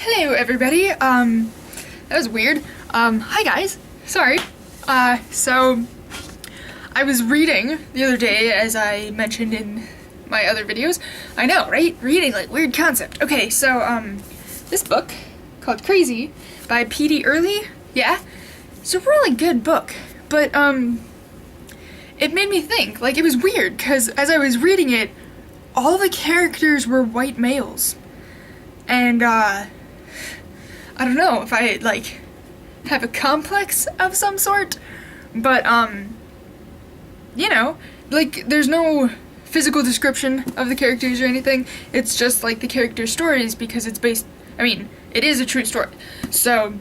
Hello, everybody. That was weird. Hi guys. Sorry. So I was reading the other day, as I mentioned in my other videos. I know, right? Reading, like, weird concept. Okay, so, this book called Crazy by P.D. Early. Yeah, it's a really good book. But, it made me think. Like, it was weird, because as I was reading it, all the characters were white males. And, I don't know if I, like, have a complex of some sort, but, you know, like, there's no physical description of the characters or anything. It's just, like, the character stories because it's based, I mean, it is a true story. So,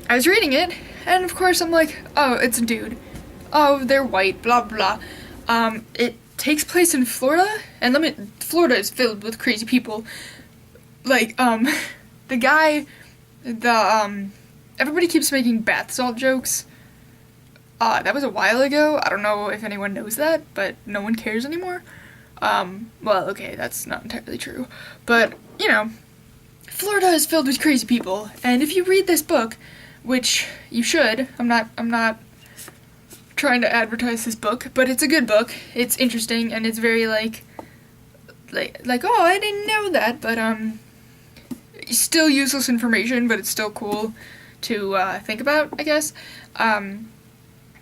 I was reading it, and of course I'm like, oh, it's a dude. Oh, they're white, blah, blah. It takes place in Florida, and Florida is filled with crazy people. Like, the guy, everybody keeps making bath salt jokes. That was a while ago. I don't know if anyone knows that, but no one cares anymore. Well, okay, that's not entirely true. But, you know, Florida is filled with crazy people, and if you read this book, which you should, I'm not trying to advertise this book, but it's a good book. It's interesting, and it's very, like, oh, I didn't know that, but, still useless information, but it's still cool to think about, I guess. Yeah,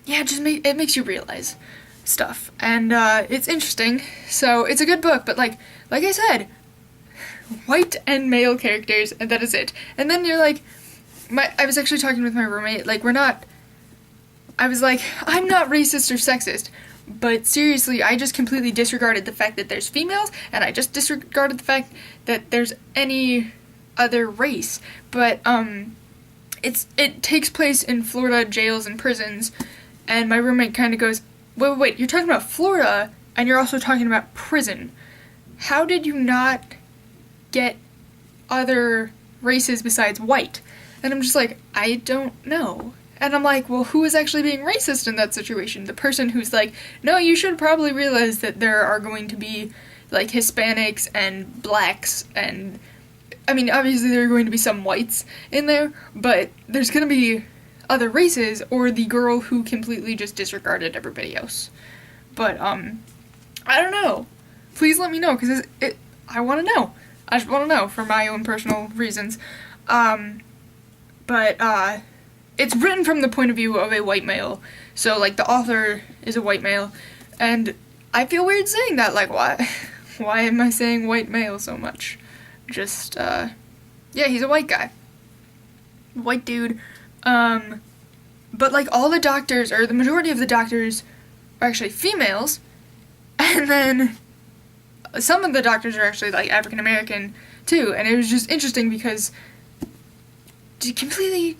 it makes you realize stuff, and it's interesting. So it's a good book, but like I said, white and male characters, and that is it. And then you're like, I was actually talking with my roommate. Like, I was like, I'm not racist or sexist. But seriously, I just completely disregarded the fact that there's females, and I just disregarded the fact that there's any other race. But it takes place in Florida jails and prisons, and my roommate kind of goes, wait, you're talking about Florida, and you're also talking about prison. How did you not get other races besides white? And I'm just like, I don't know. And I'm like, well, who is actually being racist in that situation? The person who's like, no, you should probably realize that there are going to be, like, Hispanics and blacks and, I mean, obviously there are going to be some whites in there, but there's going to be other races, or the girl who completely just disregarded everybody else. But, I don't know. Please let me know, because I want to know. I just want to know for my own personal reasons. It's written from the point of view of a white male, so, like, the author is a white male, and I feel weird saying that, like, why am I saying white male so much? Just, yeah, he's a white guy. White dude, but, like, all the doctors, or the majority of the doctors, are actually females, and then some of the doctors are actually, like, African American, too, and it was just interesting because completely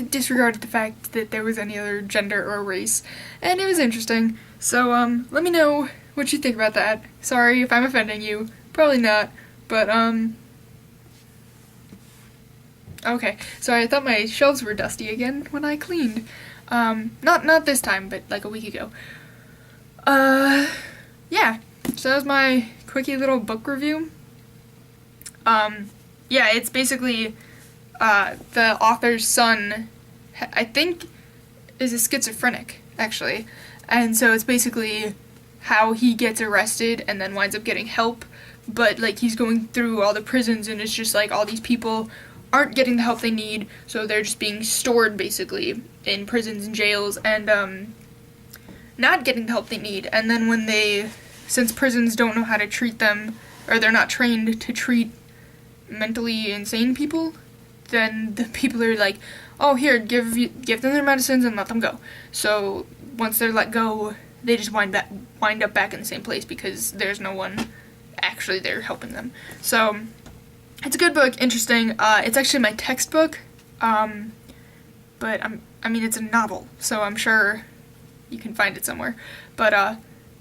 disregarded the fact that there was any other gender or race, and it was interesting. So, let me know what you think about that. Sorry if I'm offending you. Probably not, but, okay. Sorry, I thought my shelves were dusty again when I cleaned. Not this time, but like a week ago. Yeah. So that was my quickie little book review. Yeah, it's basically the author's son, I think, is a schizophrenic, actually. And so it's basically how he gets arrested and then winds up getting help. But, like, he's going through all the prisons, and it's just, like, all these people aren't getting the help they need, so they're just being stored, basically, in prisons and jails, and, not getting the help they need. And then since prisons don't know how to treat them, or they're not trained to treat mentally insane people, then the people are like, oh, here, give them their medicines and let them go. So once they're let go, they just wind up back in the same place because there's no one actually there helping them. So it's a good book, interesting. It's actually my textbook, but I mean it's a novel, so I'm sure you can find it somewhere. But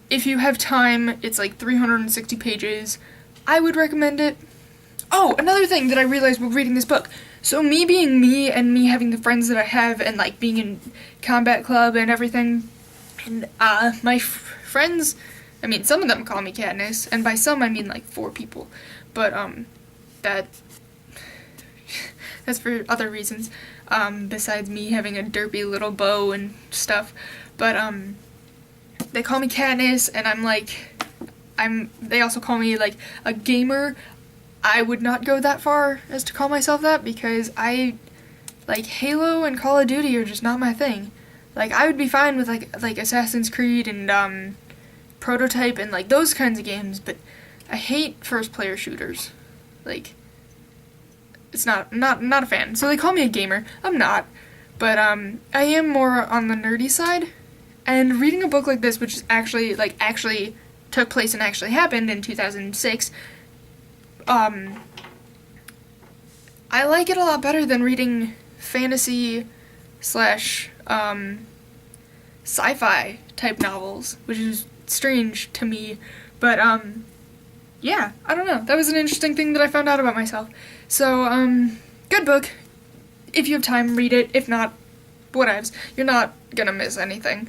if you have time, it's like 360 pages. I would recommend it. Oh, another thing that I realized while reading this book. So me being me, and me having the friends that I have, and, like, being in combat club and everything, and my friends, I mean, some of them call me Katniss, and by some I mean, like, 4 people. But that That's for other reasons, besides me having a derpy little bow and stuff. But they call me Katniss, and they also call me like a gamer. I would not go that far as to call myself that, because like Halo and Call of Duty are just not my thing. Like, I would be fine with like Assassin's Creed and Prototype and like those kinds of games, but I hate first player shooters. Like, it's not a fan. So they call me a gamer. I'm not. But I am more on the nerdy side. And reading a book like this, which is actually took place and actually happened in 2006, I like it a lot better than reading fantasy slash sci-fi type novels, which is strange to me. But yeah, I don't know. That was an interesting thing that I found out about myself. So good book. If you have time, read it. If not, whatevs. You're not gonna miss anything.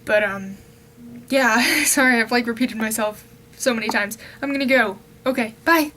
But yeah, sorry, I've like repeated myself so many times. I'm gonna go. Okay, bye.